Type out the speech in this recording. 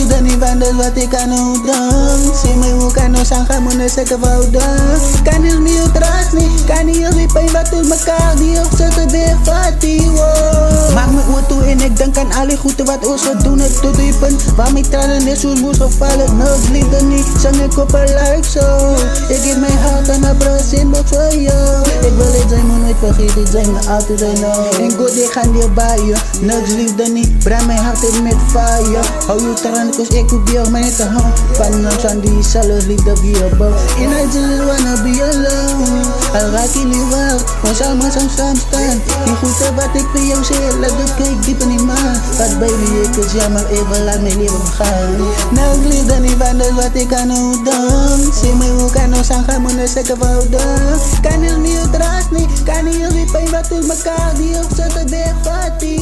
liefde niet anders wat ik aan u drang. Zie mij hoe kan ons aan gaan moeten zeggen wouden. Kan niet meer trust niet, kan niet heel die pijn wat u mekaar die op zetten weer fatty. Maak me oor toe en ik denk aan alle goede wat ons doen het tot die punt. Waar mijn tranen is hoe moest gevallen. Nugs liefde niet, zang ik op een like zo. Ik geef mijn hart aan mijn bras in box voor jou. Ik wil het zijn, moet nooit vergeten, het zijn me altijd zijn nou. En goed, ik ga niet bij je. Nugs liefde niet, brand mijn hart in met fire. Hou je tranen, cause ik hoef jou mij te houden. Van nugs aan die zelfs liefde wie je bouwt. And I just wanna be alone. Al raak je niet weg, ons allemaal samen staan. Die goede wat ik voor jou zeg, laat het kijk diep in die maan. Wat baby, ik is jammer, even laat mijn leven gaan. Nou ik liefde niet anders wat ik aan u dan. Zie mij hoe kan ons aan gaan, moeten zeggen wouden. Kan niet meer trust niet, kan niet heel die pijn wat u mekaar die op zetten weer fatty.